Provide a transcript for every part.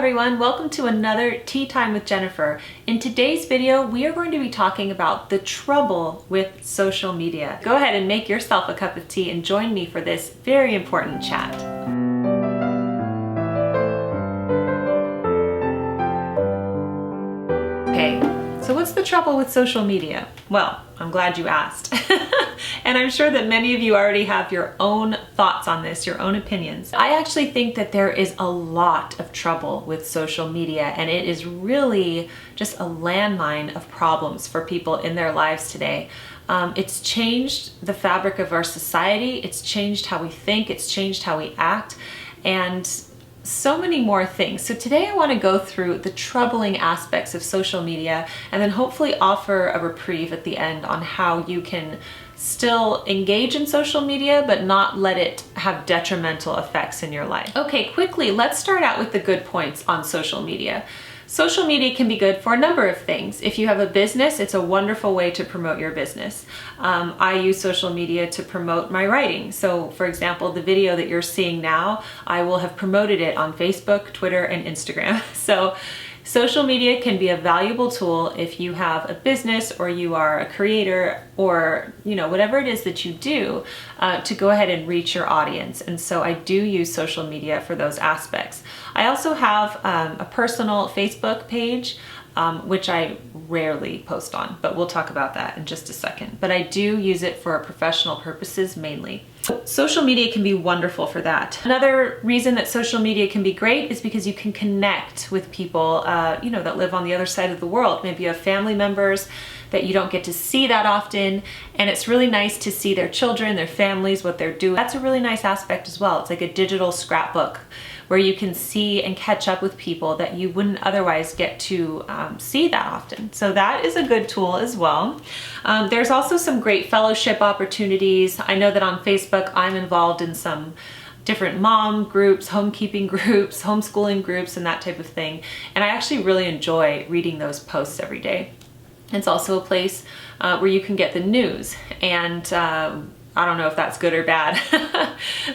everyone, welcome to another Tea Time with Jennifer. In today's video, we are going to be talking about the trouble with social media. Go ahead and make yourself a cup of tea and join me for this very important chat. Okay, so what's the trouble with social media? Well, I'm glad you asked. And I'm sure that many of you already have your own thoughts on this, your own opinions. I actually think that there is a lot of trouble with social media, and it is really just a landmine of problems for people in their lives today. It's changed the fabric of our society, it's changed how we think, it's changed how we act, and so many more things. So today I want to go through the troubling aspects of social media and then hopefully offer a reprieve at the end on how you can still engage in social media but not let it have detrimental effects in your life. Okay, quickly, let's start out with the good points on social media. Social media can be good for a number of things. If you have a business, it's a wonderful way to promote your business. I use social media to promote my writing. So for example, the video that you're seeing now, I will have promoted it on Facebook, Twitter, and Instagram. So social media can be a valuable tool if you have a business or you are a creator or whatever it is that you do to go ahead and reach your audience. And so I do use social media for those aspects. I also have a personal Facebook page, which I rarely post on, but we'll talk about that in just a second. But I do use it for professional purposes mainly. Social media can be wonderful for that. Another reason that social media can be great is because you can connect with people that live on the other side of the world. Maybe you have family members that you don't get to see that often, and it's really nice to see their children, their families, what they're doing. That's a really nice aspect as well. It's like a digital scrapbook where you can see and catch up with people that you wouldn't otherwise get to see that often. So that is a good tool as well. There's also some great fellowship opportunities. I know that on Facebook, I'm involved in some different mom groups, homekeeping groups, homeschooling groups, and that type of thing. And I actually really enjoy reading those posts every day. It's also a place where you can get the news, and I don't know if that's good or bad,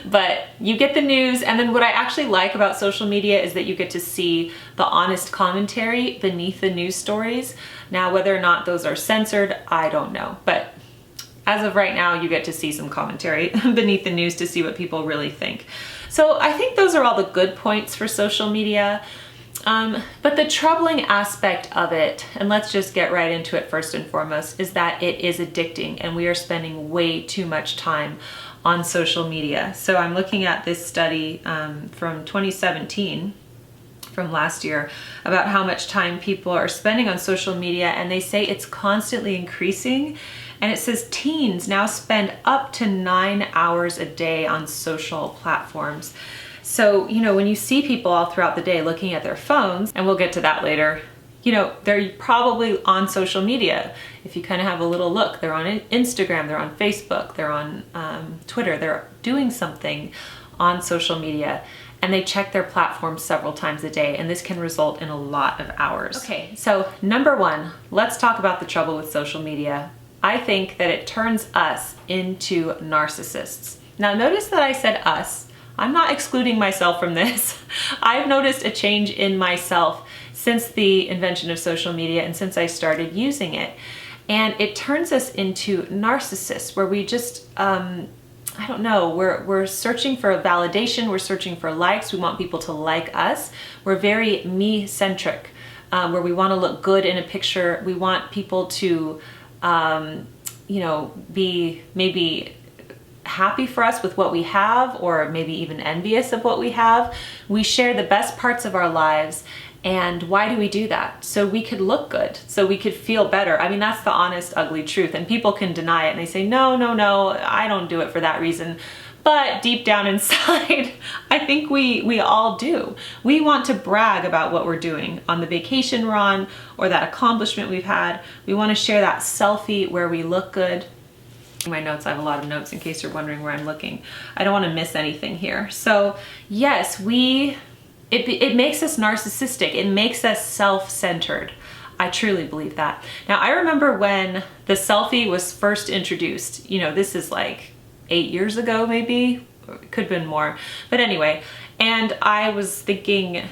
but you get the news. And then what I actually like about social media is that you get to see the honest commentary beneath the news stories. Now, whether or not those are censored, I don't know. But as of right now, you get to see some commentary beneath the news to see what people really think. So I think those are all the good points for social media. But the troubling aspect of it, and let's just get right into it first and foremost, is that it is addicting and we are spending way too much time on social media. So I'm looking at this study from 2017, from last year, about how much time people are spending on social media, and they say it's constantly increasing. And it says teens now spend up to 9 hours a day on social platforms. So, when you see people all throughout the day looking at their phones, and we'll get to that later, they're probably on social media. If you kind of have a little look, they're on Instagram, they're on Facebook, they're on Twitter, they're doing something on social media, and they check their platform several times a day, and this can result in a lot of hours. Okay, so number one, let's talk about the trouble with social media. I think that it turns us into narcissists. Now notice that I said us. I'm not excluding myself from this. I've noticed a change in myself since the invention of social media and since I started using it. And it turns us into narcissists where we just, I don't know, we're searching for a validation, we're searching for likes, we want people to like us. We're very me-centric, where we want to look good in a picture. We want people to, be maybe happy for us with what we have, or maybe even envious of what we have. We share the best parts of our lives. And why do we do that? So we could look good, so we could feel better. I mean, that's the honest, ugly truth. And people can deny it and they say, no, I don't do it for that reason. But deep down inside, I think we all do. We want to brag about what we're doing on the vacation we're on, or that accomplishment we've had. We want to share that selfie where we look good. In my notes, I have a lot of notes in case you're wondering where I'm looking. I don't want to miss anything here. So yes, it makes us narcissistic. It makes us self-centered. I truly believe that. Now, I remember when the selfie was first introduced, this is like 8 years ago, maybe, or it could have been more. But anyway, and I was thinking,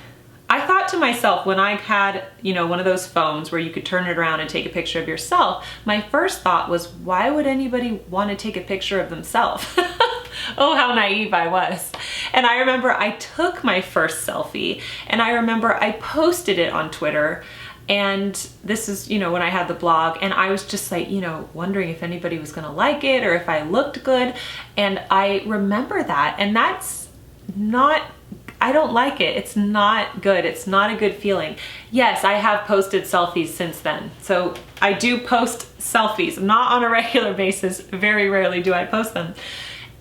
I thought to myself, when I had, one of those phones where you could turn it around and take a picture of yourself, my first thought was, why would anybody want to take a picture of themselves? Oh, how naive I was. And I remember I took my first selfie, and I remember I posted it on Twitter. And this is, when I had the blog, and I was just like, wondering if anybody was gonna like it or if I looked good. And I remember that, and that's not, I don't like it. It's not good. It's not a good feeling. Yes, I have posted selfies since then. So I do post selfies, not on a regular basis. Very rarely do I post them.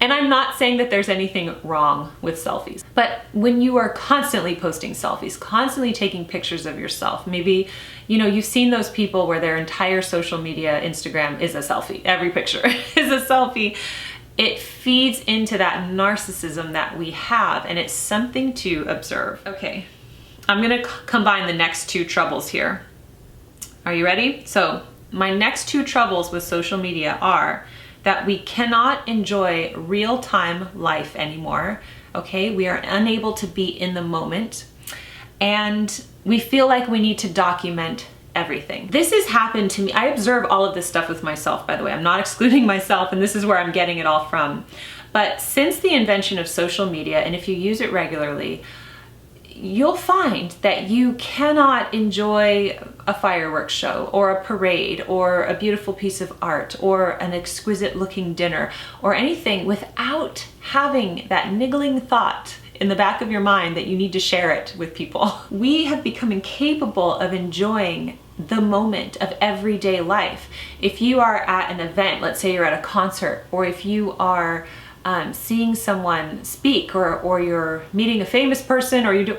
And I'm not saying that there's anything wrong with selfies, but when you are constantly posting selfies, constantly taking pictures of yourself, maybe, you've seen those people where their entire social media, Instagram is a selfie. Every picture is a selfie. It feeds into that narcissism that we have, and it's something to observe. Okay, I'm gonna combine the next two troubles here. Are you ready? So my next two troubles with social media are that we cannot enjoy real-time life anymore, okay? We are unable to be in the moment, and we feel like we need to document everything. This has happened to me. I observe all of this stuff with myself, by the way. I'm not excluding myself, and this is where I'm getting it all from. But since the invention of social media, and if you use it regularly, you'll find that you cannot enjoy a fireworks show or a parade or a beautiful piece of art or an exquisite looking dinner or anything without having that niggling thought in the back of your mind that you need to share it with people. We have become incapable of enjoying the moment of everyday life. If you are at an event, let's say you're at a concert, or if you are seeing someone speak, or you're meeting a famous person, or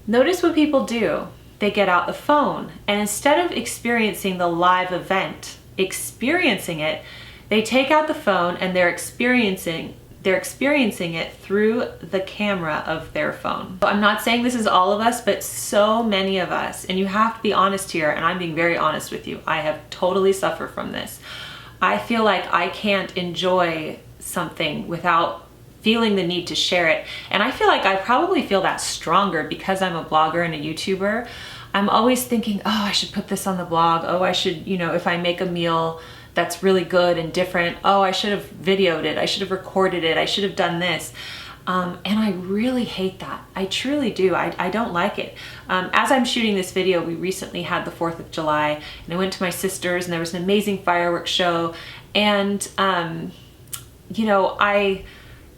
notice what people do. They get out the phone, and instead of experiencing the live event, experiencing it, they take out the phone and they're experiencing it through the camera of their phone. So I'm not saying this is all of us, but so many of us, and you have to be honest here, and I'm being very honest with you. I have totally suffered from this. I feel like I can't enjoy something without feeling the need to share it. And I feel like I probably feel that stronger because I'm a blogger and a YouTuber. I'm always thinking, oh, I should put this on the blog. Oh, I should, if I make a meal that's really good and different, oh, I should have videoed it. I should have recorded it. I should have done this. And I really hate that. I truly do. I don't like it. As I'm shooting this video, we recently had the 4th of July, and I went to my sister's, and there was an amazing fireworks show. And,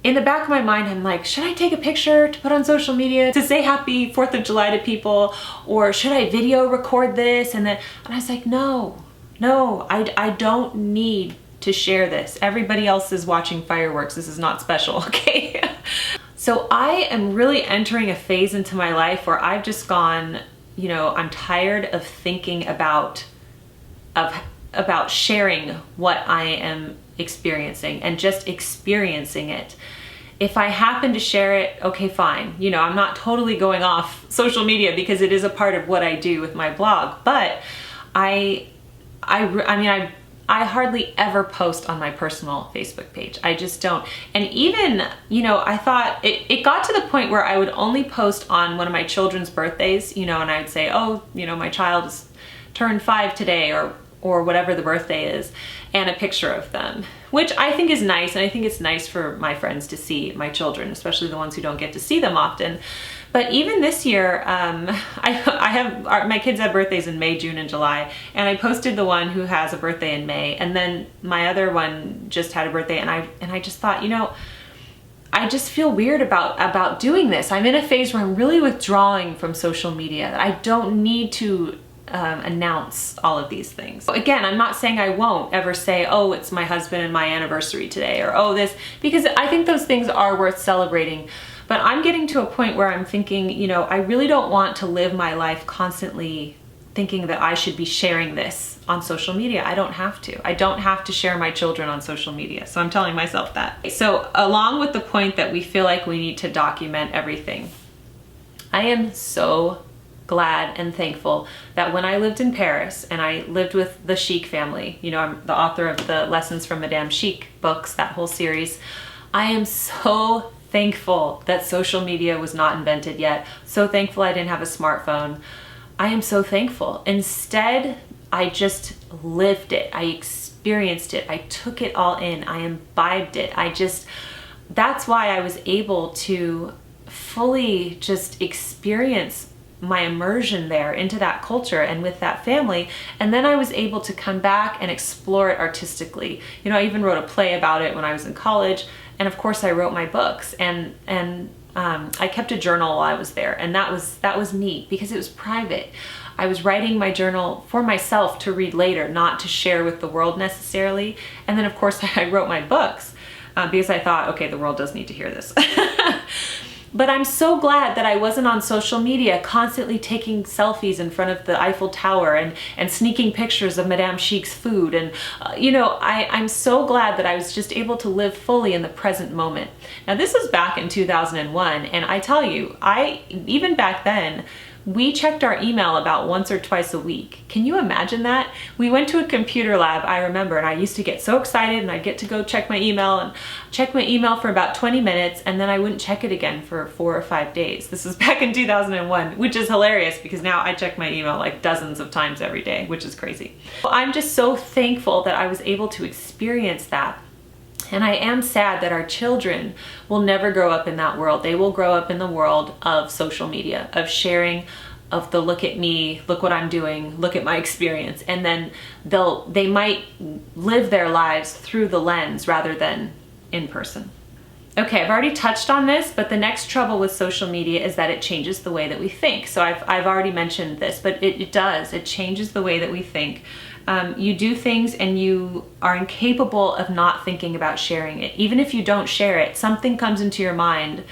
in the back of my mind, I'm like, should I take a picture to put on social media to say happy 4th of July to people? Or should I video record this? And I was like, no, I don't need to share this. Everybody else is watching fireworks. This is not special, okay? So I am really entering a phase into my life where I've just gone, I'm tired of thinking about sharing what I am experiencing and just experiencing it. If I happen to share it, okay, fine. I'm not totally going off social media because it is a part of what I do with my blog, but I hardly ever post on my personal Facebook page. I just don't. And even, I thought it got to the point where I would only post on one of my children's birthdays, and I'd say, oh, my child has turned 5 today, or whatever the birthday is, and a picture of them, which I think is nice. And I think it's nice for my friends to see my children, especially the ones who don't get to see them often. But even this year, my kids have birthdays in May, June, and July, and I posted the one who has a birthday in May, and then my other one just had a birthday, and I just thought, I just feel weird about doing this. I'm in a phase where I'm really withdrawing from social media. I don't need to announce all of these things. Again, I'm not saying I won't ever say, oh, it's my husband and my anniversary today, or oh, this, because I think those things are worth celebrating. But I'm getting to a point where I'm thinking, I really don't want to live my life constantly thinking that I should be sharing this on social media. I don't have to. I don't have to share my children on social media. So I'm telling myself that. So along with the point that we feel like we need to document everything, I am so glad and thankful that when I lived in Paris and I lived with the Chic family, I'm the author of the Lessons from Madame Chic books, that whole series, I am so thankful that social media was not invented yet. So thankful I didn't have a smartphone. I am so thankful. Instead, I just lived it. I experienced it. I took it all in. I imbibed it. That's why I was able to fully just experience my immersion there into that culture and with that family. And then I was able to come back and explore it artistically. I even wrote a play about it when I was in college. And of course I wrote my books, and I kept a journal while I was there. And that was neat because it was private. I was writing my journal for myself to read later, not to share with the world necessarily. And then of course I wrote my books because I thought, okay, the world does need to hear this. But I'm so glad that I wasn't on social media constantly taking selfies in front of the Eiffel Tower and sneaking pictures of Madame Chic's food. And, I'm so glad that I was just able to live fully in the present moment. Now, this was back in 2001. And I tell you, even back then, we checked our email about once or twice a week. Can you imagine that? We went to a computer lab, I remember, and I used to get so excited and I'd get to go check my email for about 20 minutes, and then I wouldn't check it again for 4 or 5 days. This was back in 2001, which is hilarious because now I check my email like dozens of times every day, which is crazy. I'm just so thankful that I was able to experience that. And I am sad that our children will never grow up in that world. They will grow up in the world of social media, of sharing, of the look at me, look what I'm doing, look at my experience. And then they might live their lives through the lens rather than in person. Okay, I've already touched on this, but the next trouble with social media is that it changes the way that we think. So I've already mentioned this, but it does. It changes the way that we think. You do things and you are incapable of not thinking about sharing it. Even if you don't share it, something comes into your mind.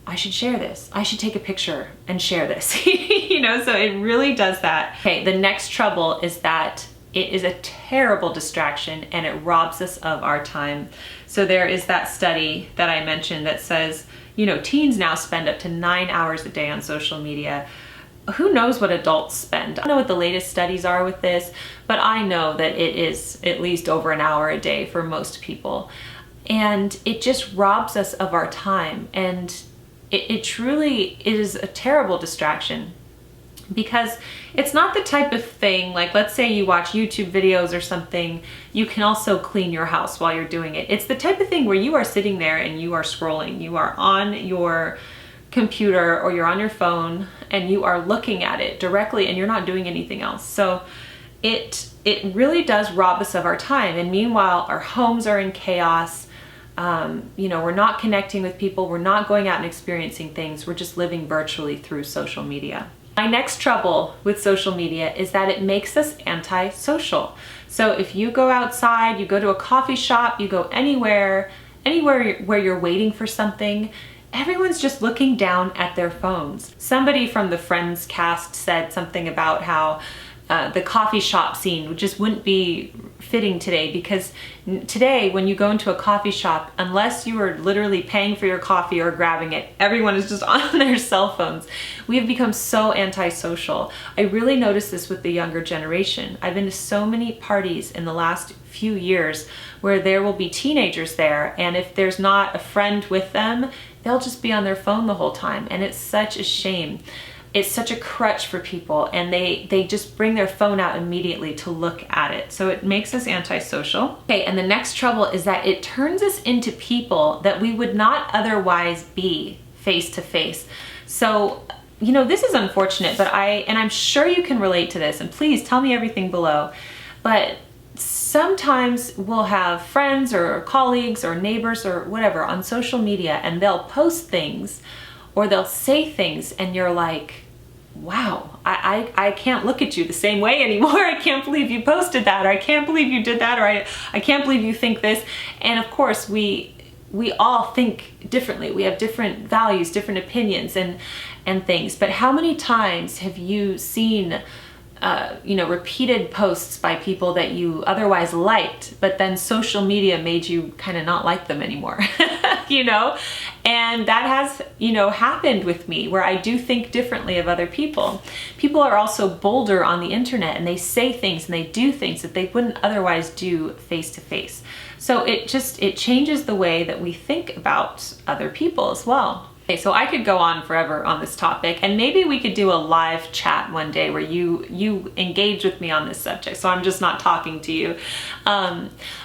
I should share this. I should take a picture and share this. So it really does that. Okay, the next trouble is that it is a terrible distraction and it robs us of our time. So there is that study that I mentioned that says, teens now spend up to 9 hours a day on social media. Who knows what adults spend? I don't know what the latest studies are with this, but I know that it is at least over an hour a day for most people. And it just robs us of our time. And it truly is a terrible distraction because it's not the type of thing, like let's say you watch YouTube videos or something, you can also clean your house while you're doing it. It's the type of thing where you are sitting there and you are scrolling, you are on your computer or you're on your phone and you are looking at it directly and you're not doing anything else. So it really does rob us of our time. And meanwhile, our homes are in chaos. We're not connecting with people. We're not going out and experiencing things. We're just living virtually through social media. My next trouble with social media is that it makes us antisocial. So if you go outside, you go to a coffee shop, you go anywhere where you're waiting for something, everyone's just looking down at their phones. Somebody from the Friends cast said something about how the coffee shop scene just wouldn't be fitting today because today when you go into a coffee shop, unless you are literally paying for your coffee or grabbing it, everyone is just on their cell phones. We have become so antisocial. I really noticed this with the younger generation. I've been to so many parties in the last few years where there will be teenagers there, and if there's not a friend with them, they'll just be on their phone the whole time, and it's such a shame. It's such a crutch for people, and they just bring their phone out immediately to look at it. So it makes us antisocial. Okay, and the next trouble is that it turns us into people that we would not otherwise be face to face. So, this is unfortunate, but I'm sure you can relate to this, and please tell me everything below. But sometimes we'll have friends or colleagues or neighbors or whatever on social media, and they'll post things or they'll say things and you're like, wow, I can't look at you the same way anymore. I can't believe you posted that, or I can't believe you did that, or I can't believe you think this. And of course we all think differently. We have different values, different opinions and things. But how many times have you seen repeated posts by people that you otherwise liked, but then social media made you kind of not like them anymore, And that has, happened with me, where I do think differently of other people. People are also bolder on the internet, and they say things and they do things that they wouldn't otherwise do face to face. So it changes the way that we think about other people as well. Okay, so I could go on forever on this topic, and maybe we could do a live chat one day where you engage with me on this subject, so I'm just not talking to you.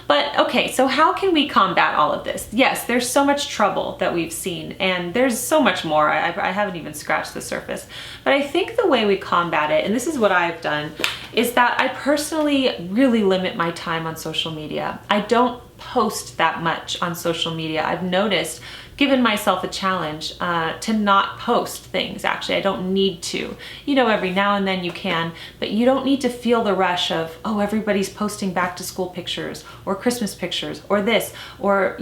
But okay, so how can we combat all of this? Yes, there's so much trouble that we've seen, and there's so much more. I haven't even scratched the surface. But I think the way we combat it, and this is what I've done, is that I personally really limit my time on social media. I don't post that much on social media. I've noticed, given myself a challenge to not post things. Actually, I don't need to. Every now and then you can, but you don't need to feel the rush of, oh, everybody's posting back to school pictures or Christmas pictures or this, or,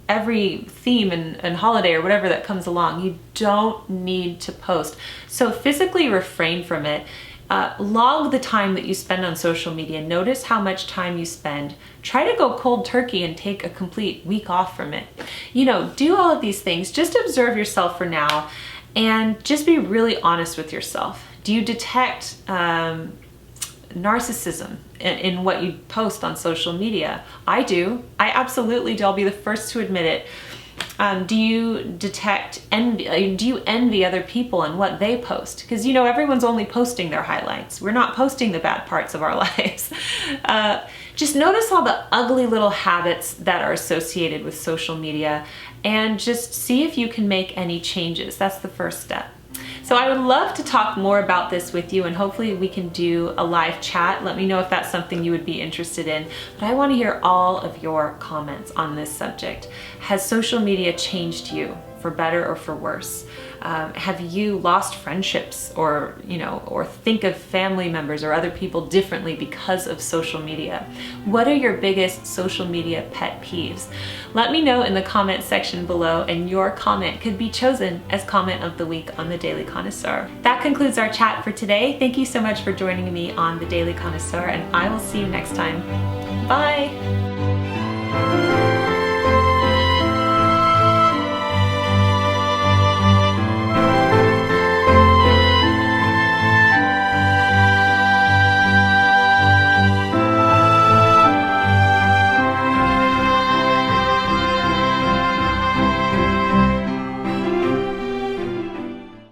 every theme and holiday or whatever that comes along. You don't need to post. So physically refrain from it. Log the time that you spend on social media. Notice how much time you spend. Try to go cold turkey and take a complete week off from it. Do all of these things. Just observe yourself for now and just be really honest with yourself. Do you detect narcissism in what you post on social media? I do. I absolutely do. I'll be the first to admit it. Do you detect envy? Do you envy other people and what they post? Because everyone's only posting their highlights. We're not posting the bad parts of our lives. Just notice all the ugly little habits that are associated with social media, and just see if you can make any changes. That's the first step. So I would love to talk more about this with you, and hopefully we can do a live chat. Let me know if that's something you would be interested in. But I want to hear all of your comments on this subject. Has social media changed you for better or for worse? Have you lost friendships or think of family members or other people differently because of social media? What are your biggest social media pet peeves? Let me know in the comment section below, and your comment could be chosen as comment of the week on the Daily Connoisseur. That concludes our chat for today. Thank you so much for joining me on the Daily Connoisseur, and I will see you next time. Bye!